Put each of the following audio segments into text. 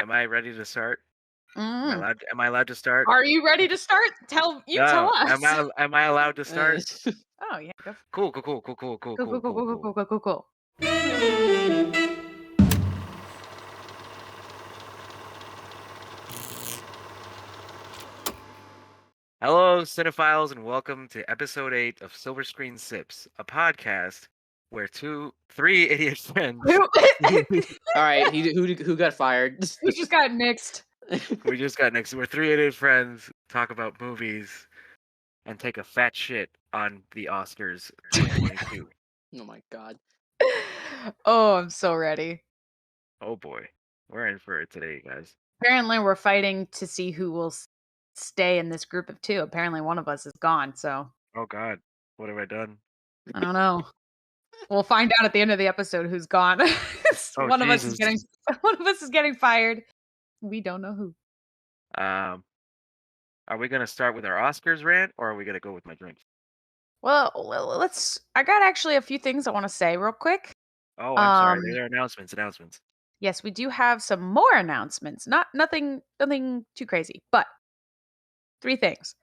Am I ready to start? Mm. Am I allowed to start? Are you ready to start? Tell No. us. Am I allowed to start? Oh yeah, go. Cool. Cool. Hello, cinephiles, and welcome to episode 8 of Silver Screen Sips, a podcast where three idiot friends. All right, who got fired? We just got nixed. We just got next. We're three idiot friends talk about movies and take a fat shit on the Oscars 2022. Oh my god. Oh, I'm so ready. Oh boy, we're in for it today, guys. Apparently, we're fighting to see who will stay in this group of two. Apparently, one of us is gone. So. Oh god, what have I done? I don't know. We'll find out at the end of the episode who's gone. One of us is getting fired. We don't know who. Are we gonna start with our Oscars rant, or are we gonna go with my drink? Well, let's. I got actually a few things I want to say real quick. Oh, I'm sorry. There are announcements. Yes, we do have some more announcements. Nothing too crazy, but 3 things.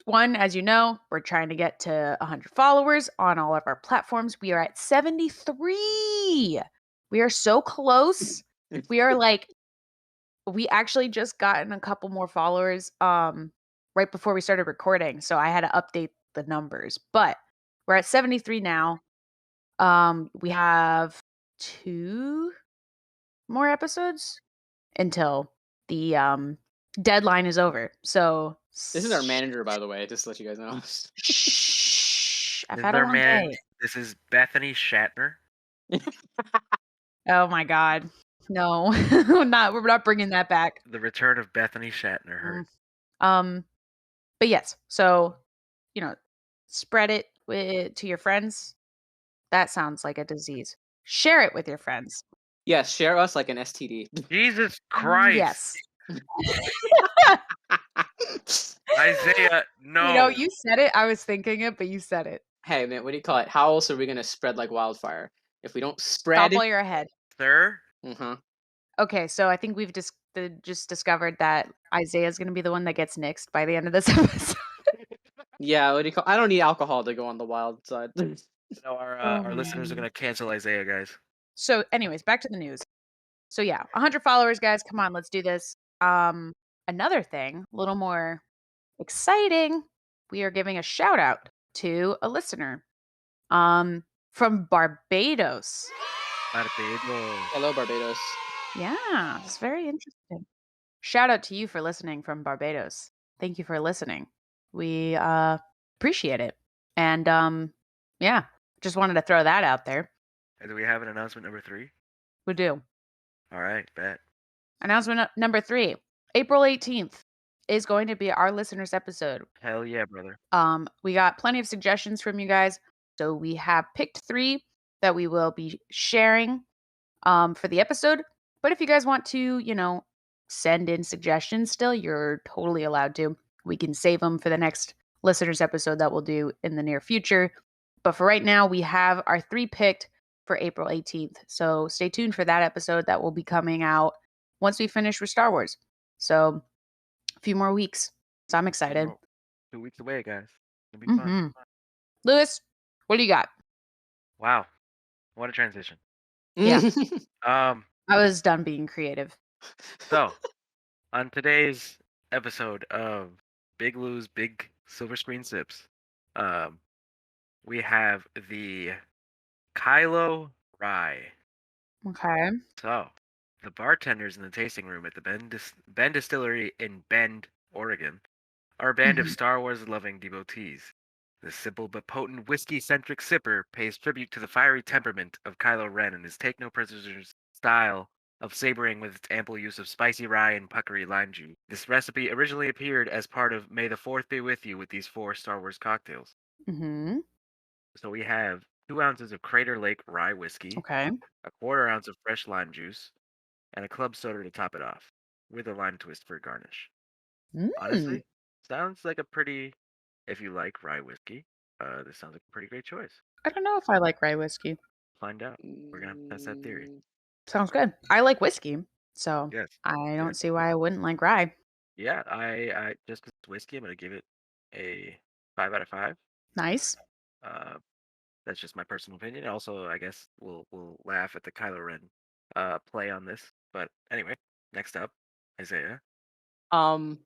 One, as you know, we're trying to get to 100 followers on all of our platforms. We are at 73. We are so close. We are we actually just gotten a couple more followers right before we started recording, so I had to update the numbers. But we're at 73 now. We have 2 more episodes until the deadline is over. So This is our manager, by the way, just to let you guys know. Shh. I've had a long day. This is Bethany Shatner. Oh my god. No. We're not bringing that back. The return of Bethany Shatner. But yes, so spread it to your friends. That sounds like a disease. Share it with your friends. Yes, share us like an STD. Jesus Christ. Yes. Isaiah, no. You said it. I was thinking it, but you said it. Hey, man, what do you call it? How else are we going to spread like wildfire? If we don't spread... Stop while you're ahead. Sir? Mm-hmm. Okay, so I think we've just discovered that Isaiah's going to be the one that gets nixed by the end of this episode. Yeah, what do you call... I don't need alcohol to go on the wild side. No, our listeners are going to cancel Isaiah, guys. So anyways, back to the news. So yeah, 100 followers, guys. Come on, let's do this. Another thing, a little more exciting. We are giving a shout out to a listener from Barbados. Hello, Barbados. Yeah, it's very interesting. Shout out to you for listening from Barbados. Thank you for listening. We appreciate it. And yeah, just wanted to throw that out there. Do we have an announcement number 3? We do. All right, bet. Announcement number 3. April 18th is going to be our listeners episode. Hell yeah, brother. We got plenty of suggestions from you guys. So we have picked 3 that we will be sharing for the episode. But if you guys want to, send in suggestions still, you're totally allowed to. We can save them for the next listeners episode that we'll do in the near future. But for right now, we have our 3 picked for April 18th. So stay tuned for that episode that will be coming out once we finish with Star Wars. So a few more weeks. So I'm excited. 2 weeks away, guys. It'll be fun. Lewis, what do you got? Wow. What a transition. Yeah. I was done being creative. So, on today's episode of Big Lou's Big Silver Screen Sips, we have the KYLO Rye. Okay. So, the bartenders in the tasting room at the Bend Distillery in Bend, Oregon, are a band of Star Wars-loving devotees. The simple but potent whiskey-centric sipper pays tribute to the fiery temperament of Kylo Ren and his take-no-prisoners style of savoring with its ample use of spicy rye and puckery lime juice. This recipe originally appeared as part of May the 4th Be With You with these 4 Star Wars cocktails. So we have 2 ounces of Crater Lake rye whiskey, okay, a 1/4 ounce of fresh lime juice, and a club soda to top it off, with a lime twist for a garnish. Honestly, sounds like a pretty, if you like rye whiskey, this sounds like a pretty great choice. I don't know if I like rye whiskey. Find out. We're going to test that theory. Sounds good. I like whiskey. So Yes. I don't see why I wouldn't like rye. Yeah, I just 'cause it's whiskey, I'm gonna give it a 5 out of 5. Nice. That's just my personal opinion. Also, I guess we'll laugh at the Kylo Ren play on this. But anyway, next up, Isaiah. Um,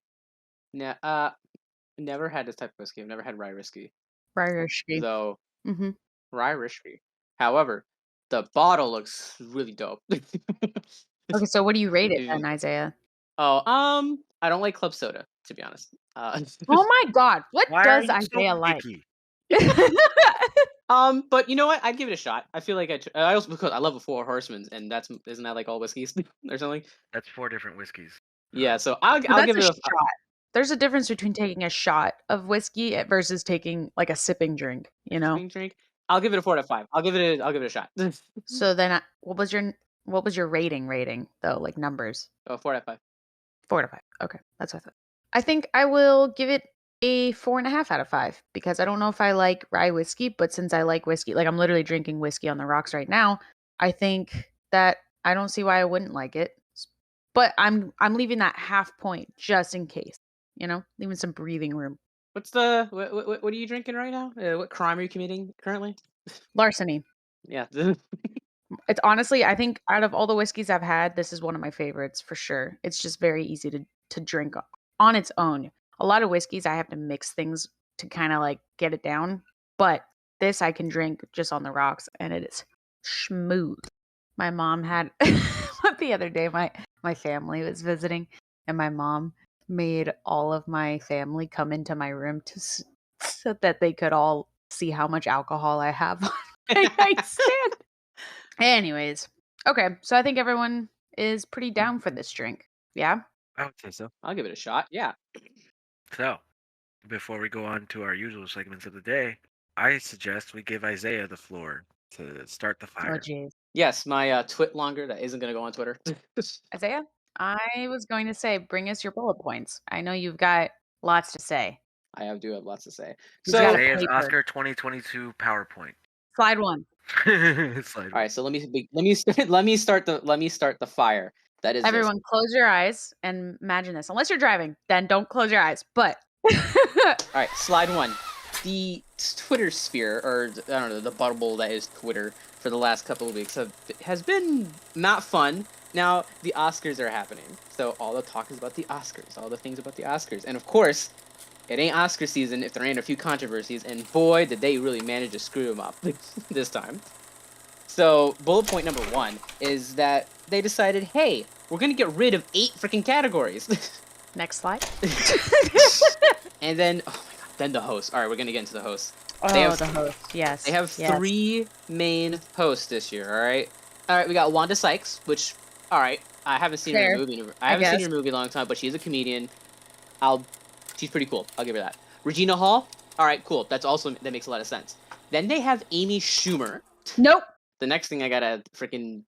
never had this type of whiskey. I've never had rye whiskey, Rye whiskey. though. Mm-hmm. Rye whiskey. However, the bottle looks really dope. Okay, so what do you rate it If then, you- Isaiah? I don't like club soda, to be honest. Oh my God, what Why are does you so Isaiah like? picky? But you know what? I'd give it a shot. I feel like I also because I love the Four Horsemen, and isn't that like all whiskeys or something? That's 4 different whiskeys. Yeah, so So I'll that's give a it shot. There's a difference between taking a shot of whiskey versus taking like a sipping drink. You know. sipping drink. I'll give it a 4 out of 5. I'll give it a shot. So then, what was your rating though? Like numbers. Oh, 4 out of 5. 4 out of 5. Okay, that's what I thought. I think I will give it a 4.5 out of 5 because I don't know if I like rye whiskey, but since I like whiskey, like I'm literally drinking whiskey on the rocks right now, I think that I don't see why I wouldn't like it. But I'm leaving that half point just in case, leaving some breathing room. What's the what are you drinking right now? What crime are you committing currently? Larceny. Yeah. It's honestly, I think out of all the whiskeys I've had, this is one of my favorites for sure. It's just very easy to drink on its own. A lot of whiskeys I have to mix things to kind of like get it down, but this I can drink just on the rocks and it is smooth. My mom had the other day my family was visiting and my mom made all of my family come into my room so that they could all see how much alcohol I have on my nightstand. Anyways, okay, so I think everyone is pretty down for this drink. Yeah? I would say so. I'll give it a shot. Yeah. So, before we go on to our usual segments of the day, I suggest we give Isaiah the floor to start the Oh, fire. jeez. Yes, my Twitlonger that isn't going to go on Twitter. Isaiah, I was going to say, bring us your bullet points. I know you've got lots to say. I do have lots to say. He's So, got a Isaiah's paper. Oscar 2022 PowerPoint. Slide one. Slide all right, so let me start the fire. That is this. Everyone, close your eyes and imagine this. Unless you're driving, then don't close your eyes. But All right, slide one. The Twitter sphere, or I don't know, the bubble that is Twitter for the last couple of weeks has been not fun. Now the Oscars are happening, so all the talk is about the Oscars, all the things about the Oscars, and of course, it ain't Oscar season if there ain't a few controversies, and boy, did they really manage to screw them up this time. So bullet point number 1 is that they decided, hey, we're gonna get rid of 8 freaking categories. next slide. And then, oh my god, then the host. All right, we're gonna get into the host. The host. Yes. They have yes. 3 main hosts this year. All right. We got Wanda Sykes, which, all right, I haven't seen her in a movie. I haven't seen her in a movie in a long time, but she's a comedian. She's pretty cool. I'll give her that. Regina Hall. All right, cool. That makes a lot of sense. Then they have Amy Schumer. Nope. The next thing I gotta freaking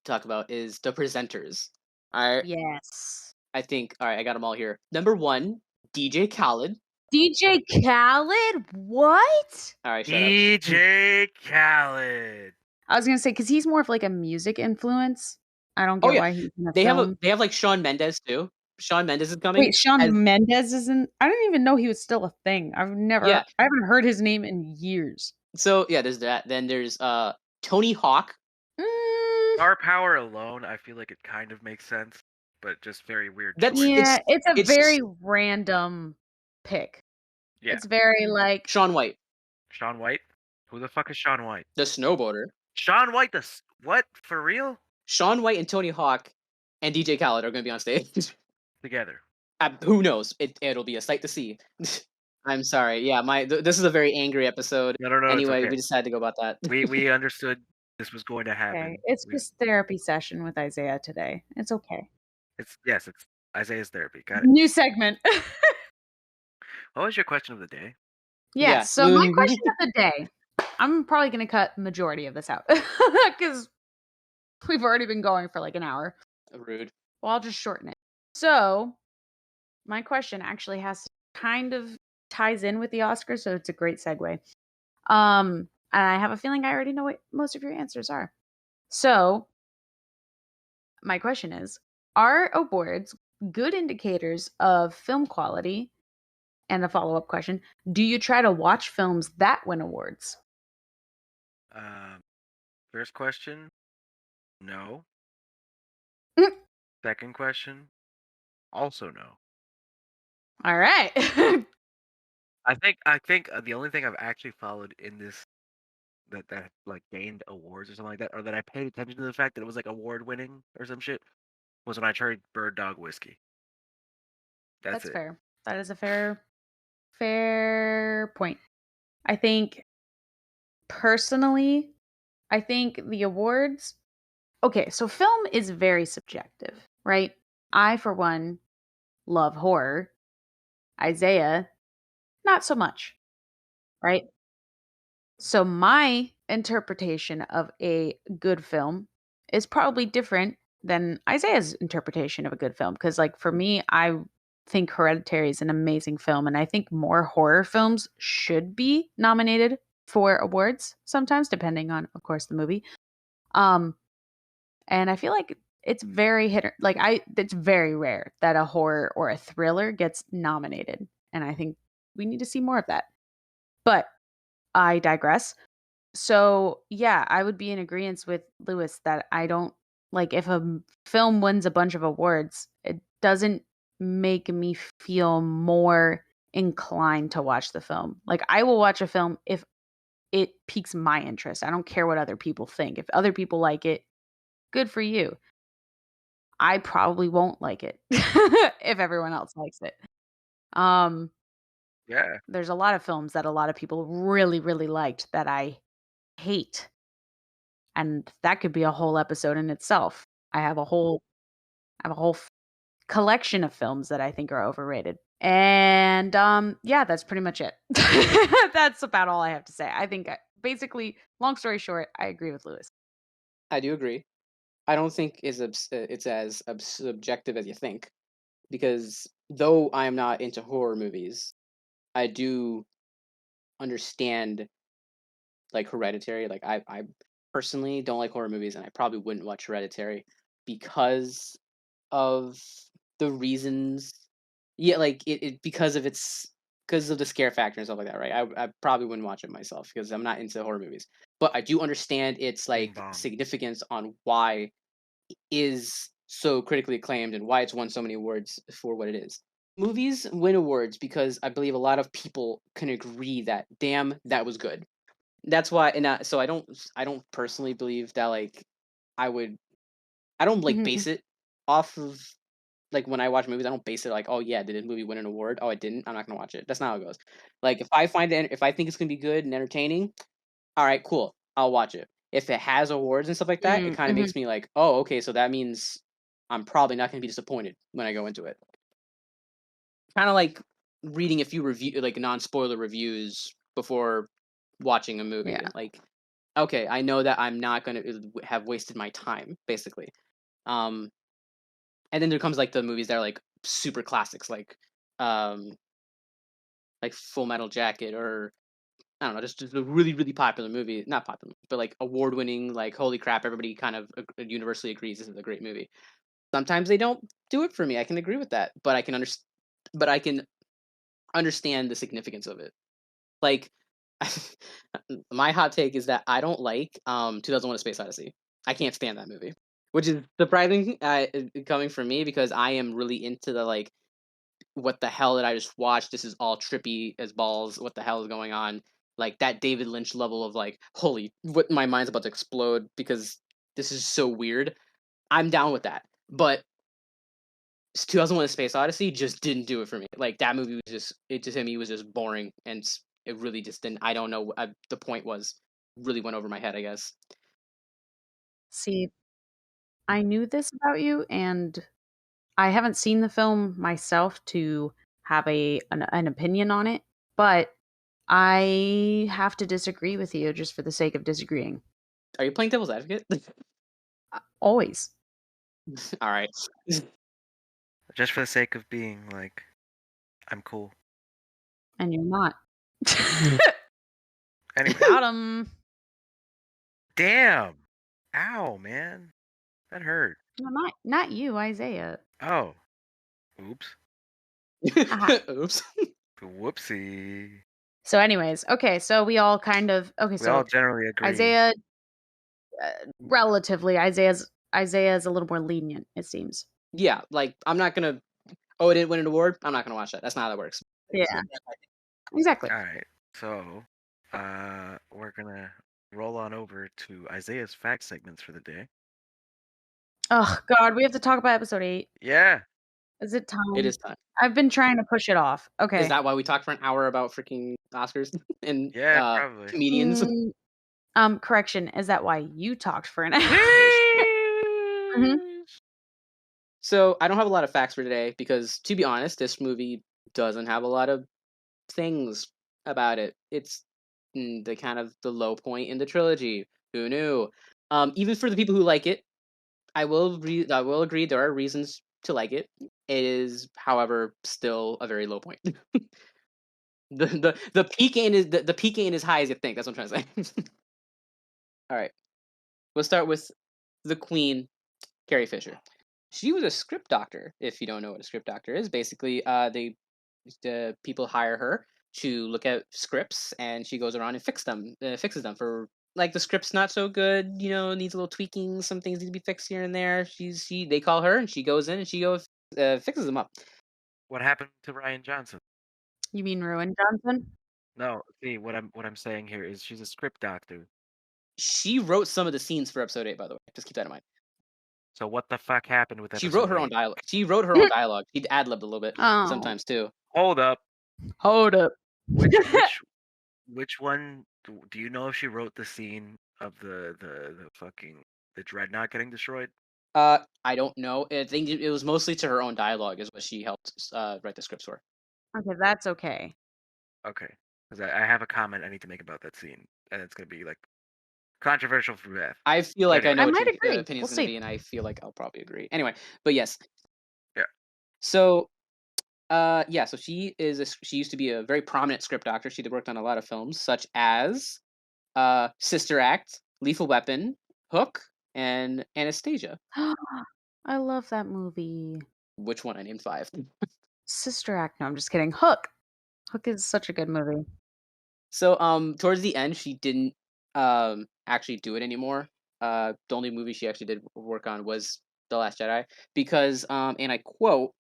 talk about is the presenters. All right. Yes. I think. All right, I got them all here. Number 1, DJ Khaled. DJ Khaled? What? All right, shut up. DJ Khaled. I was gonna say because he's more of like a music influence. I don't get why he's in a film. They have like Shawn Mendes too. Shawn Mendes is coming. Wait, Shawn Mendes isn't. I didn't even know he was still a thing. I haven't heard his name in years. So yeah, there's that. Then there's Tony Hawk. Star power alone, I feel like it kind of makes sense, but just very weird. It's a very random pick. Yeah. It's very like Shaun White. Shaun White? Who the fuck is Shaun White? The snowboarder. Shaun White, what? For real? Shaun White and Tony Hawk and DJ Khaled are going to be on stage together. Who knows? It'll be a sight to see. I'm sorry. Yeah, this is a very angry episode. No. Anyway, okay. we decided to go about that. we understood this was going to happen. Okay. It's just therapy session with Isaiah today. It's okay. It's Isaiah's therapy. Got it. New segment. What was your question of the day? Yeah. So my question of the day, I'm probably going to cut majority of this out because we've already been going for like an hour. Rude. Well, I'll just shorten it. So my question actually has to kind of ties in with the Oscars, so it's a great segue. And I have a feeling I already know what most of your answers are. So my question is, Are awards good indicators of film quality? And a follow-up question, do you try to watch films that win awards? First question, no. Second question, also no. All right. I think the only thing I've actually followed in this that like gained awards or something like that, or that I paid attention to the fact that it was like award winning or some shit, was when I tried Bird Dog whiskey. That's it. fair. That is a fair point. I think personally, I think the awards. Okay, so film is very subjective, right? I, for one, love horror. Isaiah, not so much, right? So my interpretation of a good film is probably different than Isaiah's interpretation of a good film. Because, like, for me, I think Hereditary is an amazing film, and I think more horror films should be nominated for awards sometimes, depending on, of course, the movie. And I feel like it's very it's very rare that a horror or a thriller gets nominated, and I think we need to see more of that. But I digress. So, yeah, I would be in agreement with Lewis that I don't like if a film wins a bunch of awards, it doesn't make me feel more inclined to watch the film. Like, I will watch a film if it piques my interest. I don't care what other people think. If other people like it, good for you. I probably won't like it if everyone else likes it. Yeah. There's a lot of films that a lot of people really, really liked that I hate. And that could be a whole episode in itself. I have a whole collection of films that I think are overrated. And yeah, that's pretty much it. That's about all I have to say. I think basically, long story short, I agree with Lewis. I do agree. I don't think it's as subjective as you think, because though I am not into horror movies, I do understand like Hereditary. Like I personally don't like horror movies, and I probably wouldn't watch Hereditary because of the reasons. Yeah, like it because of the scare factor and stuff like that, right? I probably wouldn't watch it myself because I'm not into horror movies. But I do understand its Boom, like bomb. significance on why it is so critically acclaimed and why it's won so many awards for what it is. Movies win awards because I believe a lot of people can agree that damn, that was good. That's why, and so I don't personally believe that like I would I don't like base it off of like when I watch movies, I don't base it like, oh yeah, did this movie win an award? Oh, it didn't. I'm not gonna watch it. That's not how it goes. Like if I think it's gonna be good and entertaining, all right, cool, I'll watch it. If it has awards and stuff like that, it kind of makes me like, oh, okay, so that means I'm probably not gonna be disappointed when I go into it. Kind of like reading a few like non-spoiler reviews before watching a movie. Yeah. Like, okay, I know that I'm not gonna have wasted my time, basically. And then there comes like the movies that are like super classics, like Full Metal Jacket, or I don't know, just a really really popular movie, not popular, but like award winning, like holy crap, everybody kind of universally agrees this is a great movie. Sometimes they don't do it for me. I can agree with that, but but I can understand the significance of it. Like, my hot take is that I don't like 2001: A Space Odyssey. I can't stand that movie, which is surprising coming from me because I am really into the like, what the hell did I just watch? This is all trippy as balls. What the hell is going on? Like that David Lynch level of like, holy, what, my mind's about to explode because this is so weird. I'm down with that, but 2001: A Space Odyssey just didn't do it for me. Like that movie was it just to me was just boring, and it really just didn't. I don't know. The point was really went over my head, I guess. See, I knew this about you, and I haven't seen the film myself to have an opinion on it, but I have to disagree with you just for the sake of disagreeing. Are you playing devil's advocate? Always. All right. Just for the sake of being like, I'm cool. And you're not. Anyway. Got him. Damn. Ow, man. That hurt. No, not you, Isaiah. Oh. Oops. Aha. Oops. Whoopsie. So, anyways, okay. So we all kind of We all generally agree. Isaiah, relatively, Isaiah's a little more lenient. It seems. Yeah, like I'm not gonna. Oh, it didn't win an award. I'm not gonna watch that. That's not how that works. Yeah. Exactly. All right. So, we're gonna roll on over to Isaiah's fact segments for the day. Oh God, we have to talk about episode 8. Yeah. Is it time? It is time. I've been trying to push it off. Okay. Is that why we talked for an hour about freaking Oscars and Yeah, probably. comedians? Correction. Is that why you talked for an hour? Mhm. So I don't have a lot of facts for today because, to be honest, this movie doesn't have a lot of things about it. It's the kind of the low point in the trilogy. Who knew? Even for the people who like it, I will agree there are reasons to like it. It is, however, still a very low point. the peak ain't is the peak ain't as high as you think. That's what I'm trying to say. All right, we'll start with the Queen, Carrie Fisher. She was a script doctor. If you don't know what a script doctor is, basically, the people hire her to look at scripts, and she goes around and fixes them for like the script's not so good, needs a little tweaking. Some things need to be fixed here and there. They call her, and she goes in and she fixes them up. What happened to Rian Johnson? You mean Rian Johnson? No, see what I'm saying here is she's a script doctor. She wrote some of the scenes for episode 8, by the way. Just keep that in mind. So what the fuck happened with She episode wrote her own 8? dialogue. She wrote her own dialogue. She ad-libbed a little bit sometimes too. Hold up. Which one? Do you know if she wrote the scene of the fucking the dreadnought getting destroyed? I don't know. I think it was mostly to her own dialogue is what she helped write the scripts for. Okay, that's okay. Okay, because I have a comment I need to make about that scene, and it's gonna be like controversial for Beth. I feel like I know I what might your agree. opinion's We'll gonna see. be, and I feel like I'll probably agree. Anyway, but yes. Yeah. So, so she used to be a very prominent script doctor. She'd worked on a lot of films, such as Sister Act, Lethal Weapon, Hook, and Anastasia. I love that movie. Which one? I named 5. Sister Act. No, I'm just kidding. Hook. Hook is such a good movie. So, towards the end, she didn't actually do it anymore. The only movie she actually did work on was The Last Jedi, because and I quote,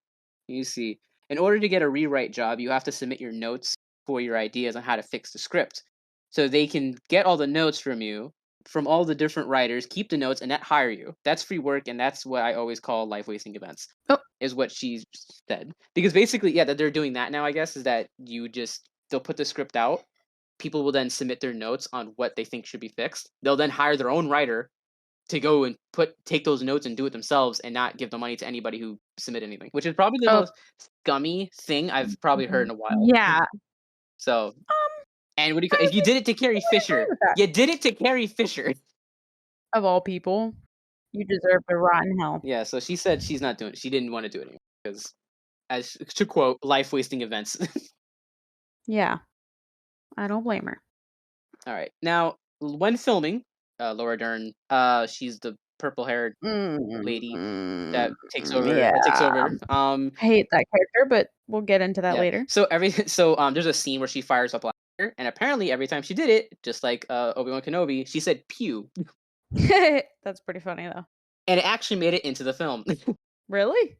you see, in order to get a rewrite job, you have to submit your notes for your ideas on how to fix the script, so they can get all the notes from you, from all the different writers, keep the notes, and that hire you. That's free work, and that's what I always call life wasting events. Oh. Is what she said. Because basically, yeah, that they're doing that now. I guess is that they'll put the script out. People will then submit their notes on what they think should be fixed. They'll then hire their own writer to go and take those notes and do it themselves and not give the money to anybody who submit anything, which is probably the most scummy thing I've probably heard in a while. Yeah. So, and what do you if you did it to Carrie Fisher, you did it to Carrie Fisher. Of all people, you deserve to rot in hell. Yeah, so she said she didn't want to do it anymore because, as to quote, life wasting events. Yeah. I don't blame her. All right. Now, when filming, Laura Dern, she's the purple-haired lady that takes over. Yeah. That takes over. I hate that character, but we'll get into that later. So there's a scene where she fires a blaster, and apparently every time she did it, just like Obi-Wan Kenobi, she said "pew." That's pretty funny though. And it actually made it into the film. Really?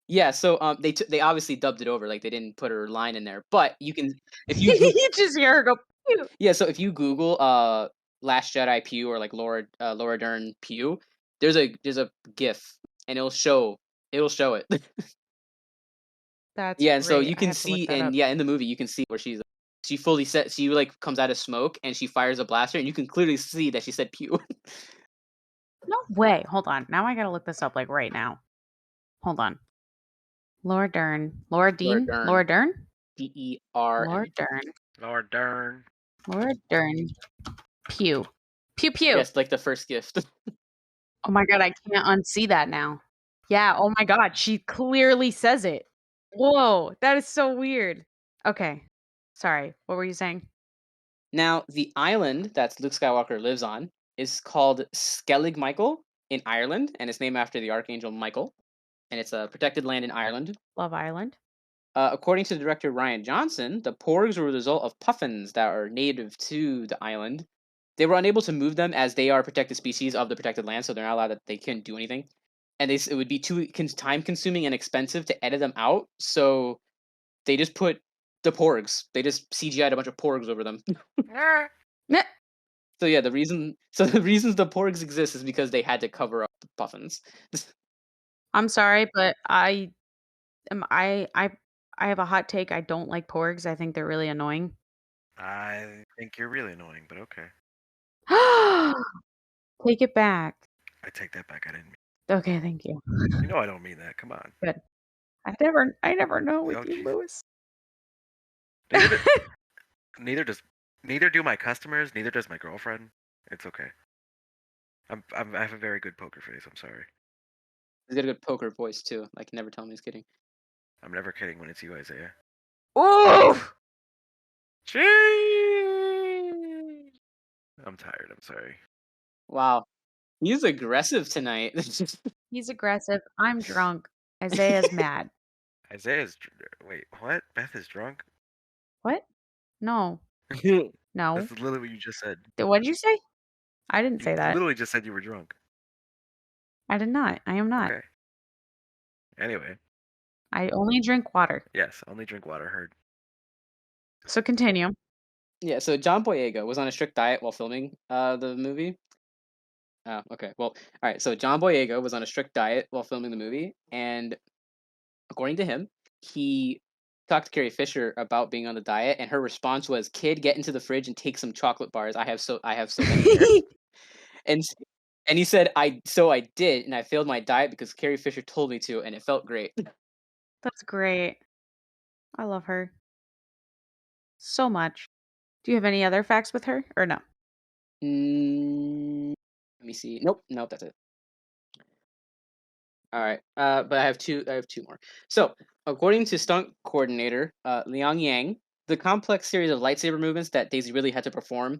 Yeah, so they obviously dubbed it over, like they didn't put her line in there. But you can, if you you just hear her go. Pew. Yeah, so if you Google Last Jedi Pew or like Laura Dern Pew, there's a GIF and it'll show it. That's yeah, and so great. you can see in the movie you can see where she fully said she like comes out of smoke and she fires a blaster and you can clearly see that she said Pew. No way. Hold on. Now I gotta look this up like right now. Hold on. Laura Dern. Laura Dean? Laura Dern? DER. Laura Dern. Laura Dern. Laura Dern. Pew. Pew pew. Yes, like the first gift. Oh my god, I can't unsee that now. Yeah, oh my god, she clearly says it. Whoa, that is so weird. Okay. Sorry, what were you saying? Now, the island that Luke Skywalker lives on is called Skellig Michael, in Ireland, and it's named after the Archangel Michael, and it's a protected land in Ireland. Love Island. According to the director Rian Johnson, the porgs were the result of puffins that are native to the island. They were unable to move them as they are protected species of the protected land, so they're not allowed. They couldn't do anything, and it would be too time consuming and expensive to edit them out. So they just put the porgs. They just CGI'd a bunch of porgs over them. Meh. So yeah, the reasons the porgs exist is because they had to cover up the puffins. I'm sorry, but I have a hot take. I don't like porgs. I think they're really annoying. I think you're really annoying, but okay. Take it back. I take that back. I didn't mean. Okay, thank you. You know I don't mean that. Come on. Good. I never know with Oh, you, geez. Lewis. Neither do my customers. Neither does my girlfriend. It's okay. I have a very good poker face. I'm sorry. He's got a good poker voice too. I can never tell him he's kidding. I'm never kidding when it's you, Isaiah. Ooh! I'm tired. I'm sorry. Wow, he's aggressive tonight. He's aggressive. I'm drunk. Isaiah's mad. Wait, what? Beth is drunk? What? No. That's No. literally what you just said. What did you say? I didn't say You that. literally just said you were drunk. I did not. I am not. Okay. Anyway. I only drink water. Yes, only drink water. Heard. So continue. Yeah, so John Boyega was on a strict diet while filming the movie. Oh, okay. Well, all right. So John Boyega was on a strict diet while filming the movie, and according to him, he talked to Carrie Fisher about being on the diet, and her response was, "Kid, get into the fridge and take some chocolate bars. I have so many here." and he said, "I did, and I failed my diet because Carrie Fisher told me to, and it felt great." That's great. I love her so much. Do you have any other facts with her or no? Let me see. Nope, that's it. All right. But I have two more. So, according to stunt coordinator Liang Yang, the complex series of lightsaber movements that Daisy Ridley had to perform,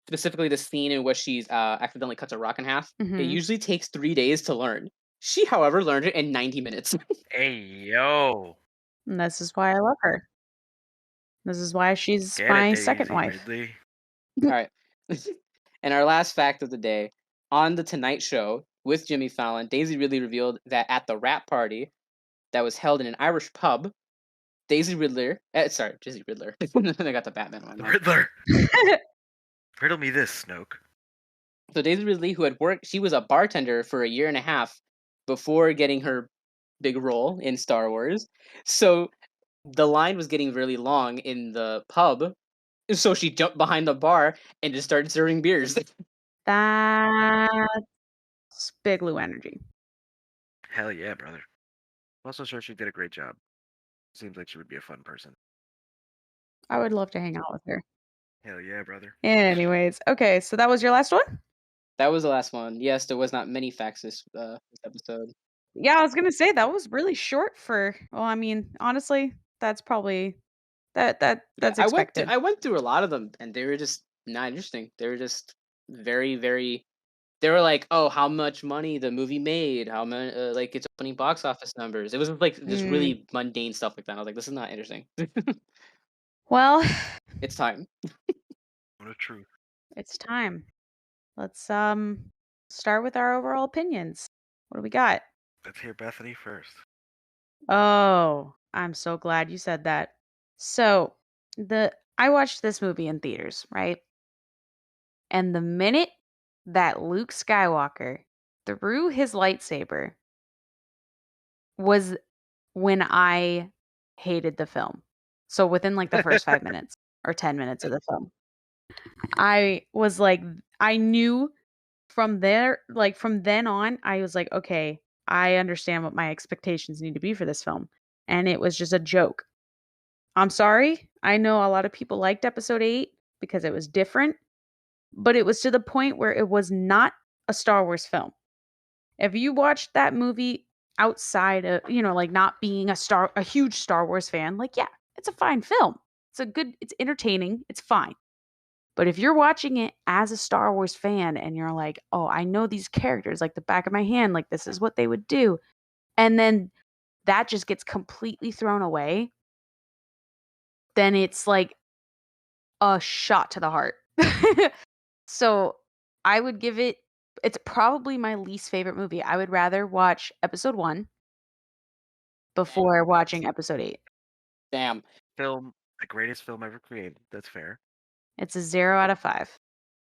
specifically the scene in which she's accidentally cuts a rock in half, it usually takes 3 days to learn. She, however, learned it in 90 minutes. Hey, yo. And this is why I love her. This is why she's Get my it, second Daisy wife. Ridley. All right. And our last fact of the day, on The Tonight Show with Jimmy Fallon, Daisy Ridley revealed that at the wrap party that was held in an Irish pub, Daisy Riddler. Daisy Riddler. I got the Batman one. Riddler. Riddle me this, Snoke. So Daisy Ridley, who had worked, she was a bartender for a year and a half before getting her big role in Star Wars. So the line was getting really long in the pub. So she jumped behind the bar and just started serving beers. That's big Lou energy. Hell yeah, brother. I'm also sure she did a great job. Seems like she would be a fun person. I would love to hang out with her. Hell yeah, brother. Anyways, okay, so that was your last one? That was the last one. Yes, there was not many facts this episode. Yeah, I was gonna say that was really short for. Well, I mean, honestly, that's probably that's expected. I went through a lot of them, and they were just not interesting. They were just very, very. They were like, "Oh, how much money the movie made? How many like its opening box office numbers?" It was like just really mundane stuff like that. I was like, "This is not interesting." Well, it's time. What a truth. It's time. Let's start with our overall opinions. What do we got? Let's hear Bethany first. Oh, I'm so glad you said that. So, I watched this movie in theaters, right? And the minute that Luke Skywalker threw his lightsaber was when I hated the film. So within like the first 5 minutes or 10 minutes of the film, I was like, I knew from there, like from then on, I was like, okay, I understand what my expectations need to be for this film. And it was just a joke. I'm sorry. I know a lot of people liked episode 8 because it was different, but it was to the point where it was not a Star Wars film. If you watched that movie outside of, like not being a huge Star Wars fan, like, yeah, it's a fine film. It's entertaining. It's fine. But if you're watching it as a Star Wars fan and you're like, oh, I know these characters like the back of my hand, like this is what they would do. And then that just gets completely thrown away, then it's like a shot to the heart. So I would give it's probably my least favorite movie. I would rather watch episode 1 before watching episode 8. Damn. Film, the greatest film ever created. That's fair. It's a 0 out of 5.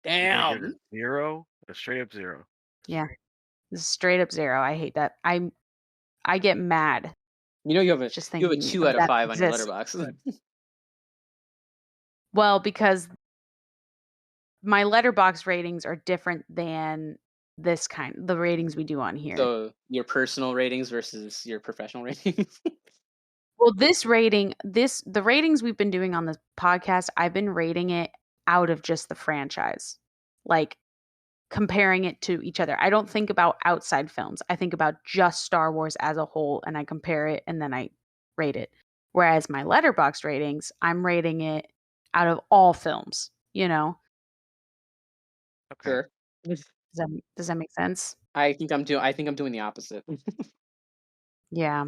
You're gonna give Damn. it a 0, a straight up 0. Yeah. Straight up 0. I hate that. I get mad. You know you have a Just you have a thinking 2 of out of that 5 on your exists. letterbox. Well, because my letterbox ratings are different than the ratings we do on here. So your personal ratings versus your professional ratings. Well, the ratings we've been doing on this podcast, I've been rating it out of just the franchise, like comparing it to each other. I don't think about outside films. I think about just Star Wars as a whole, and I compare it and then I rate it. Whereas my letterbox ratings, I'm rating it out of all films, you know? Okay. Sure. Does that make sense? I think I'm doing the opposite. Yeah.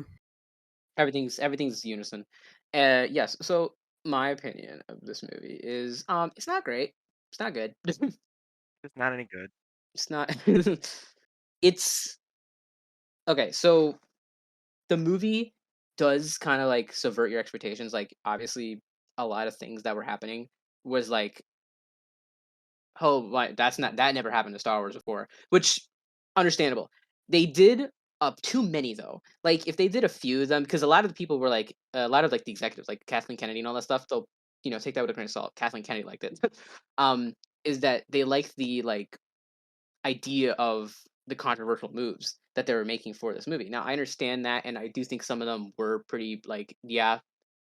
Everything's unison. Yes. So my opinion of this movie is it's not great. It's not good. It's not any good. It's not. It's okay. So the movie does kind of like subvert your expectations. Like obviously, a lot of things that were happening was like, oh, like that never happened to Star Wars before, which understandable. They did up too many though. Like if they did a few of them, because a lot of the people were like a lot of like the executives, like Kathleen Kennedy and all that stuff. They'll take that with a grain of salt. Kathleen Kennedy liked it. Is that they liked the like idea of the controversial moves that they were making for this movie. Now I understand that, and I do think some of them were pretty like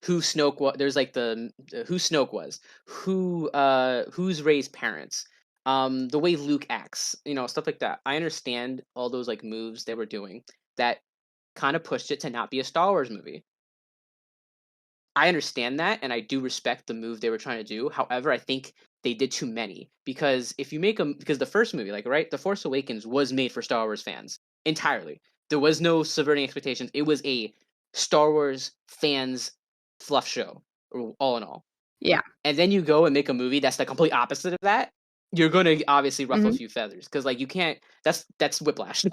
who Snoke was. There's like the who Snoke was, who's Rey's parents, the way Luke acts, stuff like that. I understand all those like moves they were doing that kind of pushed it to not be a Star Wars movie. I understand that, and I do respect the move they were trying to do. However, I think they did too many because if you make them, because the first movie, like right, The Force Awakens was made for Star Wars fans entirely. There was no subverting expectations. It was a Star Wars fans fluff show, all in all. Yeah. And then you go and make a movie that's the complete opposite of that. You're going to obviously ruffle a few feathers because like you can't. That's whiplash.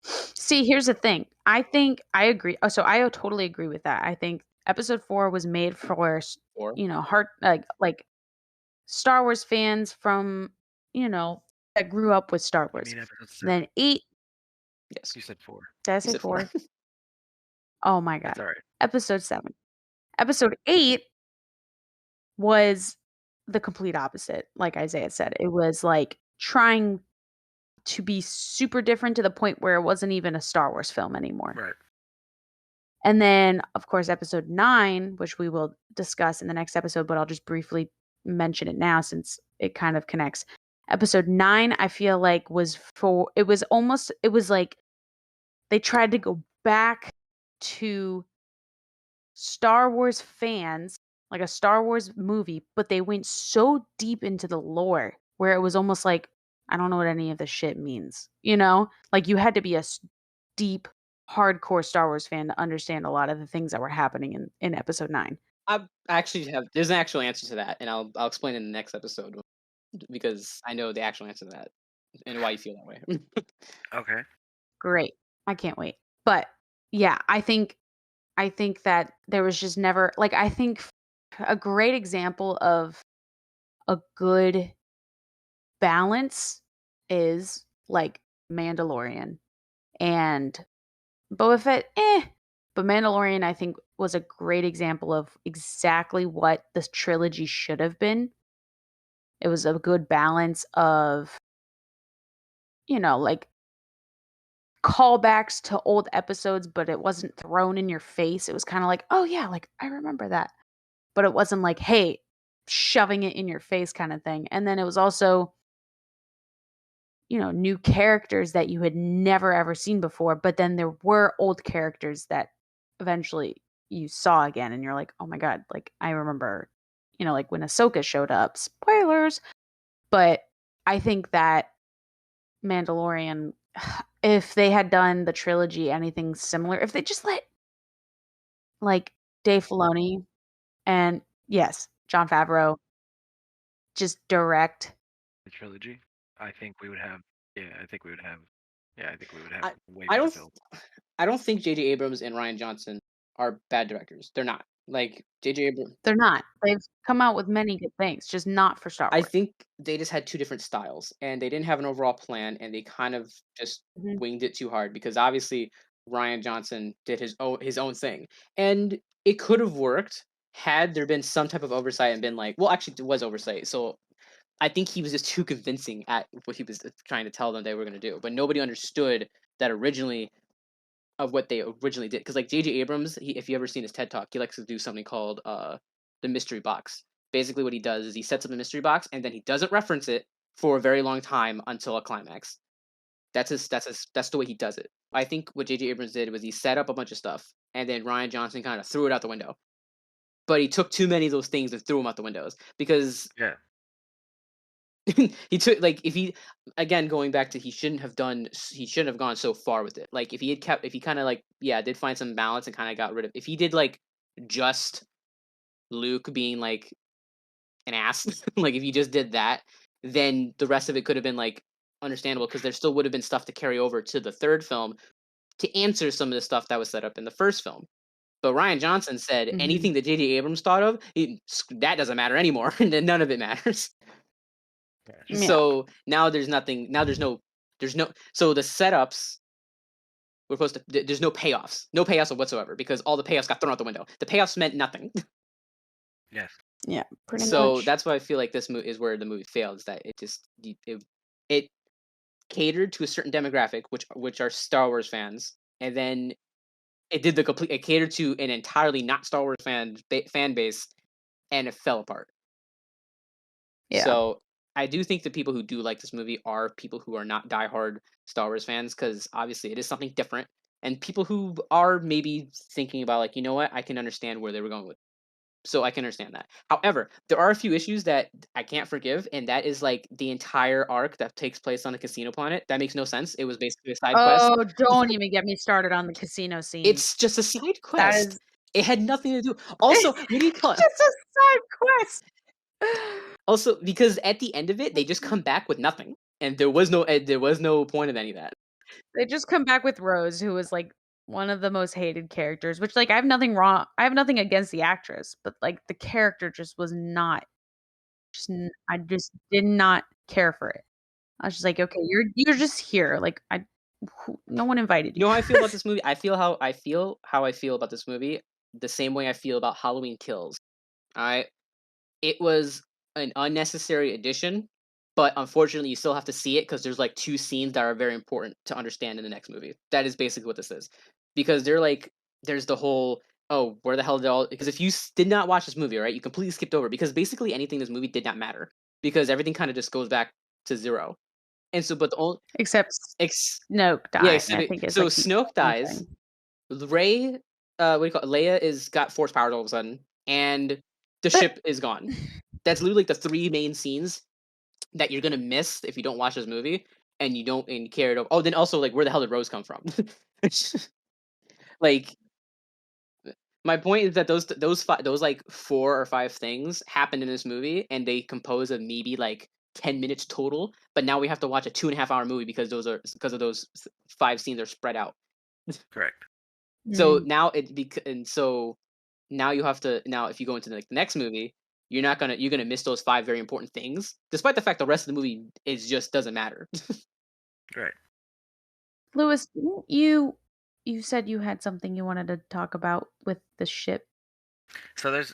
See, here's the thing. I think I agree. Oh, so I totally agree with that. I think episode 4 was made for heart like Star Wars fans from that grew up with Star Wars. I mean, episode 7. Then 8. Yes, You said 4. Did I say 4? Oh my god. That's all right. Episode 7. Episode 8 was the complete opposite. Like Isaiah said, it was like trying to be super different to the point where it wasn't even a Star Wars film anymore. Right. And then, of course, episode 9, which we will discuss in the next episode, but I'll just briefly mention it now since it kind of connects. Episode 9, I feel like it was like they tried to go back to Star Wars fans, like a Star Wars movie, but they went so deep into the lore where it was almost like, I don't know what any of this shit means. Like you had to be a deep, hardcore Star Wars fan to understand a lot of the things that were happening in episode 9. I actually there's an actual answer to that, and I'll explain in the next episode because I know the actual answer to that and why you feel that way. Okay. Great. I can't wait. But yeah, I think that there was just never like I think a great example of a good balance is like Mandalorian and Boba Fett, but Mandalorian I think was a great example of exactly what this trilogy should have been. It was a good balance of like callbacks to old episodes, but it wasn't thrown in your face. It was kind of like, oh yeah, like I remember that. But it wasn't like, hey, shoving it in your face kind of thing. And then it was also new characters that you had never ever seen before, but then there were old characters that eventually you saw again and you're like, oh my god, like I remember like when Ahsoka showed up. Spoilers. But I think that Mandalorian, if they had done the trilogy anything similar, if they just let like Dave Filoni and yes, Jon Favreau just direct The trilogy, I think we would have. Yeah, I think we would have. Yeah, I think we would have I, way I better don't film. I don't think J.J. Abrams and Rian Johnson are bad directors. They're not. Like J.J. Abrams, they're not. They've come out with many good things, just not for Star I Wars. think they just had two different styles, and they didn't have an overall plan, and they kind of just Mhm. winged it too hard because obviously Rian Johnson did his own thing, and it could have worked had there been some type of oversight and been like, well, actually, there was oversight. So I think he was just too convincing at what he was trying to tell them they were going to do, but nobody understood that originally of what they originally did. Because like J.J. Abrams, if you ever seen his TED talk, he likes to do something called the mystery box. Basically, what he does is he sets up a mystery box and then he doesn't reference it for a very long time until a climax. That's the way he does it. I think what J.J. Abrams did was he set up a bunch of stuff and then Rian Johnson kind of threw it out the window. But he took too many of those things and threw them out the windows because Yeah, he took like if he again going back to he shouldn't have gone so far with it. Like if he kind of like did find some balance and kind of got rid of if he did like just Luke being like an ass like if he just did that, then the rest of it could have been like understandable because there still would have been stuff to carry over to the third film to answer some of the stuff that was set up in the first film. But Rian Johnson said Mhm. anything that J.J. Abrams thought of, that doesn't matter anymore, and then none of it matters. Yeah. So now there's nothing. Now there's no. So the setups were supposed to. There's no payoffs. No payoffs whatsoever because all the payoffs got thrown out the window. The payoffs meant nothing. yes. Yeah, pretty So much. that's why I feel like this movie is where the movie failed. Is that it catered to a certain demographic, which are Star Wars fans, and then it did the complete. It catered to an entirely not Star Wars fan base, and it fell apart. Yeah. So I do think the people who do like this movie are people who are not diehard Star Wars fans because obviously it is something different, and people who are maybe thinking about like, you know what, I can understand where they were going with. So I can understand that. However, there are a few issues that I can't forgive, and that is like the entire arc that takes place on the casino planet. That makes no sense. It was basically a side quest. Oh, don't even get me started on the casino scene. It's just a side that quest. is It had nothing to do. Also, what do you call it? just a side quest. Also, because at the end of it, they just come back with nothing, and there was no point of any of that. They just come back with Rose, who was like one of the most hated characters, which like I have nothing against the actress, but like the character just was not I just did not care for it. I was just like, okay, you're just here. Like no one invited You you. know how I feel about this movie? I feel how I feel about this movie the same way I feel about Halloween Kills. Alright? It was an unnecessary addition, but unfortunately you still have to see it because there's like two scenes that are very important to understand in the next movie. That is basically what this is. Because there's the whole where the hell did all because if you did not watch this movie, right, you completely skipped over because basically anything in this movie did not matter because everything kind of just goes back to zero. And so, but the only Except Snoke yeah, dying, I think is so like the Snoke only dies. thing. Ray, what do you call it? Leia is got force powers all of a sudden, and the But ship is gone. That's literally like the three main scenes that you're gonna miss if you don't watch this movie and you don't and care it over. Oh, then also like where the hell did Rose come from? Like my point is that those like 4 or 5 things happened in this movie and they compose of maybe like 10 minutes total, but now we have to watch a 2.5 hour movie because of those 5 scenes are spread out. Correct. So mm, now now you have to now if you go into the next movie, you're gonna miss those 5 very important things, despite the fact the rest of the movie is just doesn't matter. Right. Lewis, you said you had something you wanted to talk about with the ship. So there's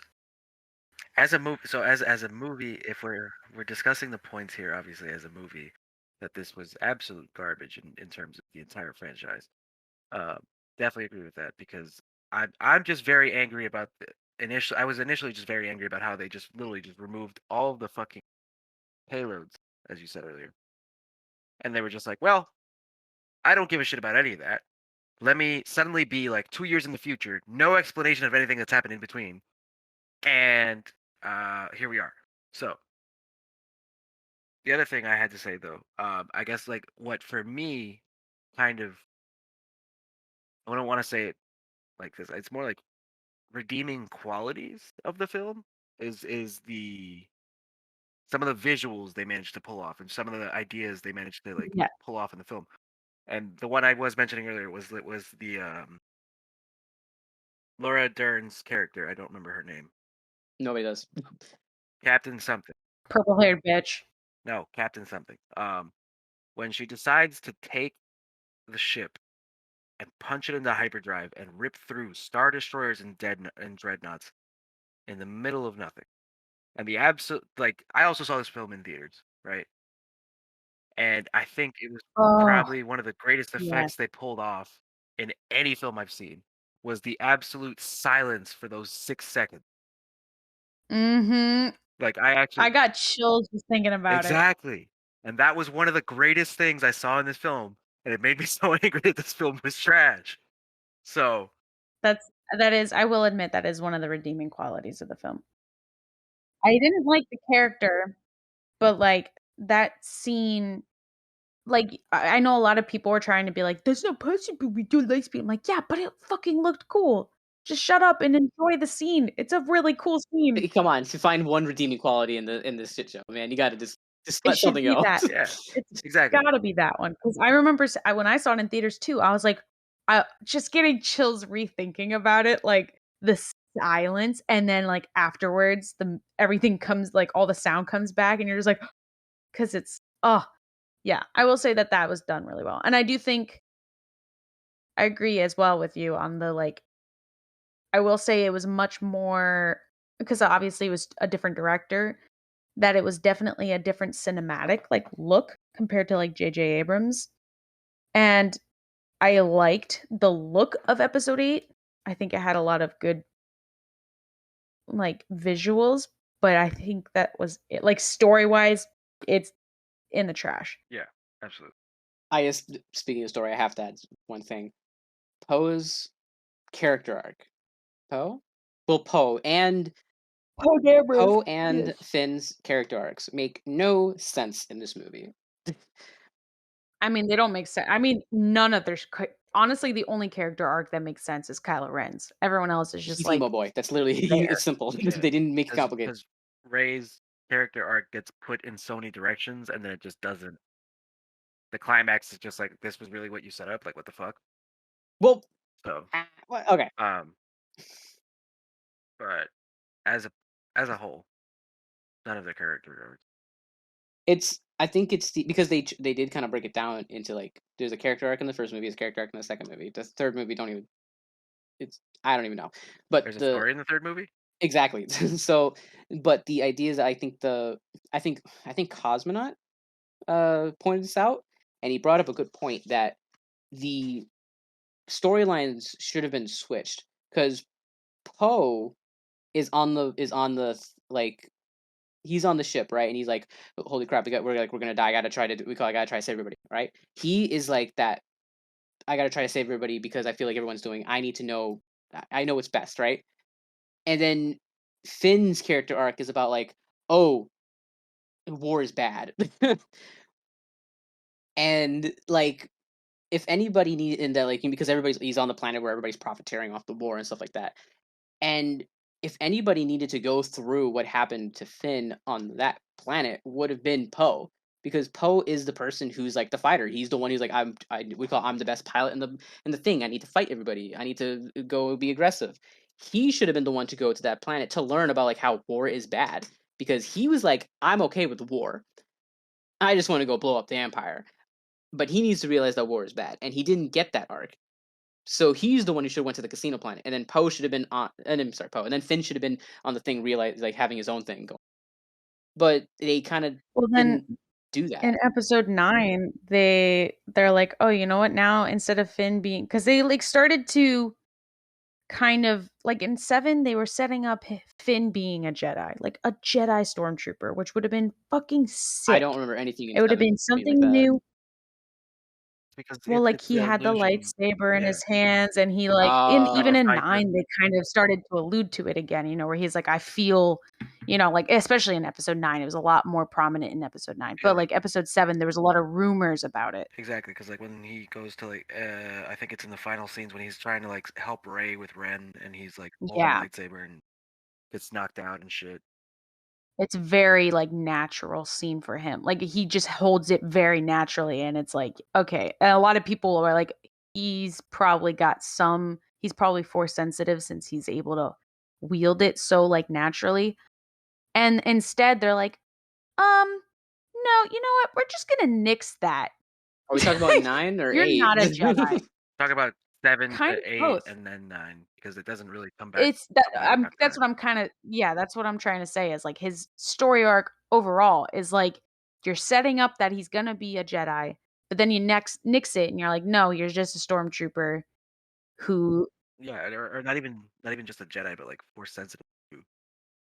as a movie. So as a movie, if we're discussing the points here, obviously as a movie, that this was absolute garbage in terms of the entire franchise. Uh, definitely agree with that because I'm just very angry about the initial. I was initially just very angry about how they just literally just removed all of the fucking payloads, as you said earlier, and they were just like, well, I don't give a shit about any of that. Let me suddenly be like 2 years in the future, no explanation of anything that's happened in between, and here we are. So the other thing I had to say though, I guess like what for me kind of, I don't want to say it like this. It's more like redeeming qualities of the film is the some of the visuals they managed to pull off and some of the ideas they managed to like Yeah. pull off in the film. And the one I was mentioning earlier was the Laura Dern's character. I don't remember her name. Nobody does. Captain something. Purple-haired bitch. No, Captain something. When she decides to take the ship and punch it into hyperdrive and rip through star destroyers and dreadnoughts in the middle of nothing. And the absolute, like, I also saw this film in theaters, right? And I think it was Oh, probably one of the greatest yeah. effects they pulled off in any film I've seen was the absolute silence for those 6 seconds. Mm-hmm. Like, I got chills just thinking about it. exactly. And that was one of the greatest things I saw in this film, and it made me so angry that this film was trash. So, That is, I will admit, that is one of the redeeming qualities of the film. I didn't like the character, but like that scene, like I know a lot of people were trying to be like, "There's no person we do Lightspeed." I'm like, "Yeah, but it fucking looked cool. Just shut up and enjoy the scene. It's a really cool scene." Come on, to find one redeeming quality in this shit show, man, you got to just It let should something be else. that. yeah, It's exactly. gotta be that one because I remember when I saw it in theaters too. I was like, I just getting chills rethinking about it, like the silence, and then like afterwards, everything comes, like all the sound comes back, and you're just like, because it's yeah. I will say that was done really well, and I do think I agree as well with you on the like. I will say it was much more because obviously it was a different director. That it was definitely a different cinematic like look compared to like J.J. Abrams. And I liked the look of episode 8. I think it had a lot of good like visuals, but I think that was it. Like story-wise, it's in the trash. Yeah, absolutely. I just, speaking of story, I have to add one thing. Poe's character arc. Poe? Well, Poe and Finn's character arcs make no sense in this movie. I mean, they don't make sense. I mean, none of their honestly, the only character arc that makes sense is Kylo Ren's. Everyone else is just He's like emo boy. That's literally there. it's simple. Yeah. They didn't make it complicated. Because Rey's character arc gets put in so many directions, and then it just doesn't. The climax is just like, this was really what you set up. Like, what the fuck? Well, So, okay. But as a whole, none of the character arcs. I think it's because they did kind of break it down into like there's a character arc in the first movie, there's a character arc in the second movie. The third movie I don't even know. But There's a story in the third movie? Exactly. So, but the idea is, I think Cosmonaut pointed this out, and he brought up a good point that the storylines should have been switched because Poe is on the like he's on the ship, right? And he's like, "Holy crap, we're gonna die. I gotta try to save everybody." Right? He is like that. I gotta try to save everybody because I feel like everyone's doing. I need to know. I know what's best, right? And then Finn's character arc is about like, oh, war is bad, and like if anybody need in that like because he's on the planet where everybody's profiteering off the war and stuff like that, and if anybody needed to go through what happened to Finn on that planet would have been Poe because Poe is the person who's like the fighter. He's the one who's like I'm the best pilot in the thing. I need to fight everybody. I need to go be aggressive. He should have been the one to go to that planet to learn about like how war is bad because he was like I'm okay with the war. I just want to go blow up the empire. But he needs to realize that war is bad and he didn't get that arc. So he's the one who should have went to the casino planet, and then Poe should have been on. And I'm sorry, Poe, and then Finn should have been on the thing, realize like having his own thing going. But they kind of didn't do that. In episode 9, they're like, oh, you know what? Now instead of Finn being, because they like started to kind of like in 7, they were setting up Finn being a Jedi, like a Jedi stormtrooper, which would have been fucking sick. I don't remember anything. It would have been something new. because Well, like it's he the had the illusion. lightsaber in Yeah. his hands, and he like Like even the in sight 9 they kind of started to allude to it again, where he's like, I feel, like especially in episode 9, it was a lot more prominent in episode 9. Yeah, But like episode 7, there was a lot of rumors about it. exactly, because like when he goes to like, I think it's in the final scenes when he's trying to like help Rey with Ren, and he's like holding Yeah. the lightsaber and gets knocked out and shit. It's very like natural scene for him. Like he just holds it very naturally, and it's like, okay. And a lot of people are like, he's probably force sensitive since he's able to wield it so like naturally. And instead they're like, no, you know what? We're just gonna nix that. Are we talking about 9 or You're 8? not a Jedi. Talk about 7 Kind to of 8 both. and then 9 because it doesn't really come back. It's that come back after that's that. what I'm kind of that's what I'm trying to say is like his story arc overall is like you're setting up that he's gonna be a Jedi, but then you nix it and you're like, no, you're just a stormtrooper who Yeah, or not even just a Jedi, but like force sensitive too.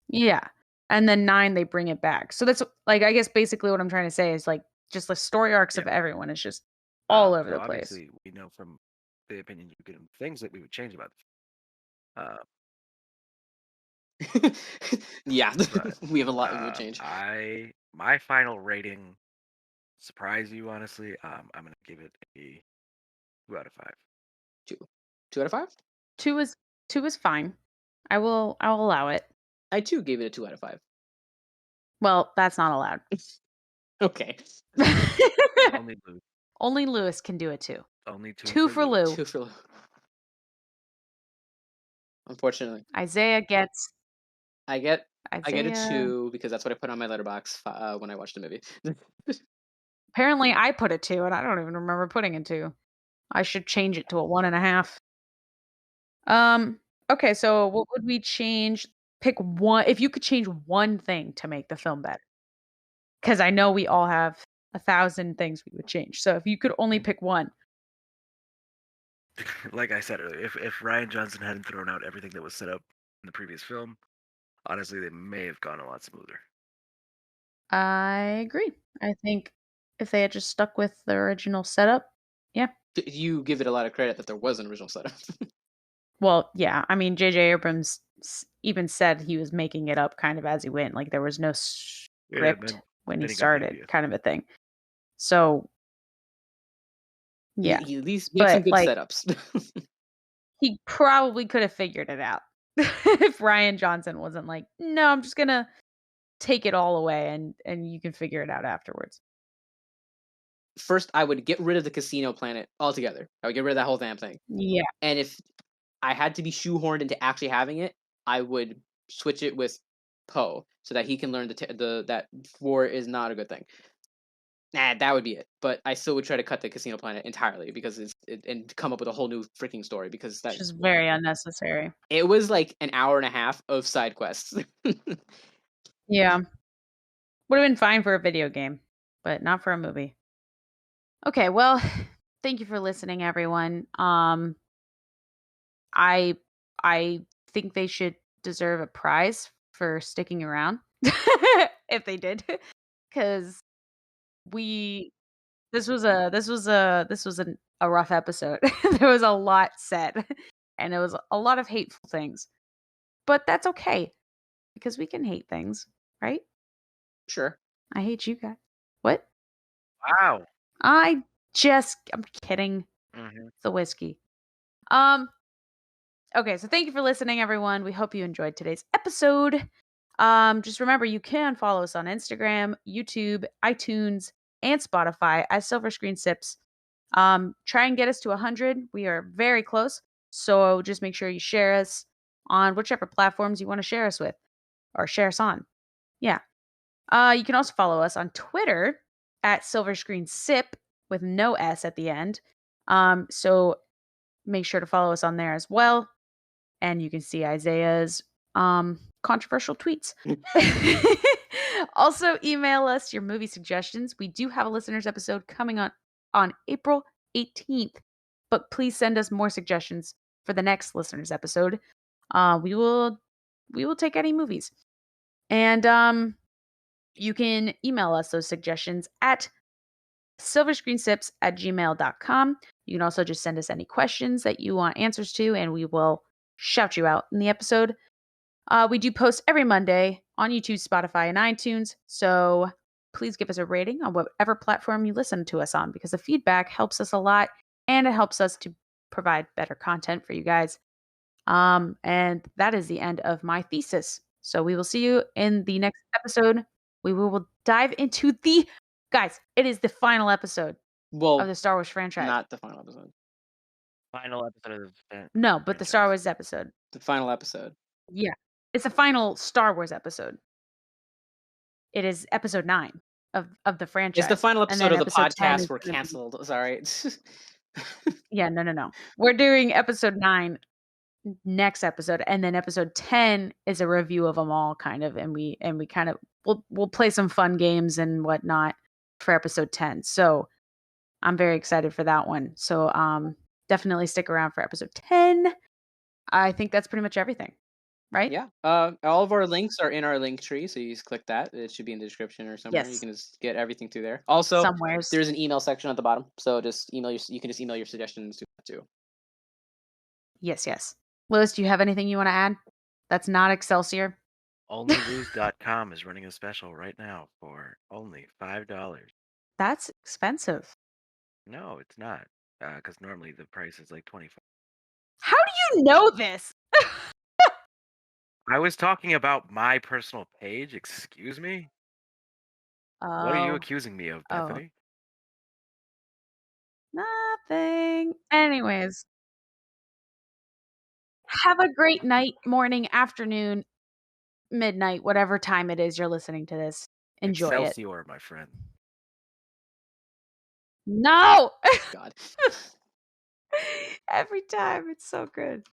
yeah. And then 9 they bring it back. So that's like I guess basically what I'm trying to say is like just the story arcs of everyone is just all over So the place. obviously we know from the opinion you give things that we would change about Yeah, but, we have a lot we would change. My final rating surprise you honestly. I'm gonna give it a 2 out of 5. 2 out of 5? 2 is fine. I'll allow it. I too gave it a 2 out of 5. Well, that's not allowed. Okay. Only Lou. Only Lewis can do it too. Only 2, 2 for Lou. 2 for Lou. Unfortunately, Isaiah gets. I get a Isaiah. 2 because that's what I put on my letterbox when I watched the movie. Apparently, I put a 2, and I don't even remember putting a 2. I should change it to a 1.5. Okay, so what would we change? Pick one. If you could change one thing to make the film better, because I know we all have 1,000 things we would change. So if you could only pick one, Like I said earlier, if Rian Johnson hadn't thrown out everything that was set up in the previous film, honestly, they may have gone a lot smoother. I agree. I think if they had just stuck with the original setup, yeah. You give it a lot of credit that there was an original setup. Well, yeah. I mean, J.J. Abrams even said he was making it up kind of as he went. Like there was no script when he started, kind of a thing. So, yeah. He at least made some good setups. He probably could have figured it out if Rian Johnson wasn't like, no, I'm just gonna take it all away and you can figure it out afterwards. First, I would get rid of the casino planet altogether. I would get rid of that whole damn thing. Yeah. And if I had to be shoehorned into actually having it, I would switch it with Poe so that he can learn that war is not a good thing. That would be it. But I still would try to cut the casino planet entirely because and come up with a whole new freaking story because that is very unnecessary. It was like an hour and a half of side quests. Yeah. Would have been fine for a video game, but not for a movie. Okay, well, thank you for listening, everyone. I think they should deserve a prize for sticking around if they did, because this was a rough episode. There was a lot said, and it was a lot of hateful things, but that's okay because we can hate things, right? Sure. I hate you guys. What? Wow. I'm kidding. Mm-hmm. The whiskey. Okay, so thank you for listening, everyone. We hope you enjoyed today's episode. Just remember, you can follow us on Instagram, YouTube, iTunes, and Spotify as Silver Screen Sips. Try and get us to 100. We are very close. So just make sure you share us on whichever platforms you want to share us with or share us on. Yeah. You can also follow us on Twitter at Silver Screen Sip with no S at the end. So make sure to follow us on there as well. And you can see Isaiah's controversial tweets. Also, email us your movie suggestions. We do have a listeners episode coming on April 18th, but please send us more suggestions for the next listeners episode. We will take any movies. And you can email us those suggestions at silverscreensips@gmail.com. You can also just send us any questions that you want answers to, and we will shout you out in the episode. We do post every Monday on YouTube, Spotify, and iTunes. So please give us a rating on whatever platform you listen to us on, because the feedback helps us a lot and it helps us to provide better content for you guys. And that is the end of my thesis. So we will see you in the next episode. We will dive into guys, it is the final episode of the Star Wars franchise. Not the final episode. Final episode of the No, but the Star Wars episode. The final episode. Yeah. It's the final Star Wars episode. It is episode 9 of the franchise. It's the final episode of the podcast. We're gonna be- canceled. Sorry. Yeah, no. We're doing episode 9 next episode, and then episode 10 is a review of them all, kind of, and we kind of we'll play some fun games and whatnot for episode 10. So I'm very excited for that one. So definitely stick around for episode 10. I think that's pretty much everything, right? Yeah. All of our links are in our link tree, so you just click that. It should be in the description or somewhere. Yes. You can just get everything through there. Also, Somewheres. there's an email section at the bottom, so just email you can just email your suggestions to that too. Yes. Lewis, do you have anything you want to add? That's not Excelsior. Onlybrews.com is running a special right now for only $5. That's expensive. No, it's not. Because normally the price is like $25. How do you know this? I was talking about my personal page. Excuse me? What are you accusing me of, Bethany? Nothing. Anyways. Have a great night, morning, afternoon, midnight, whatever time it is you're listening to this. Enjoy Excelsior, it. my friend. No! God. Every time. It's so good.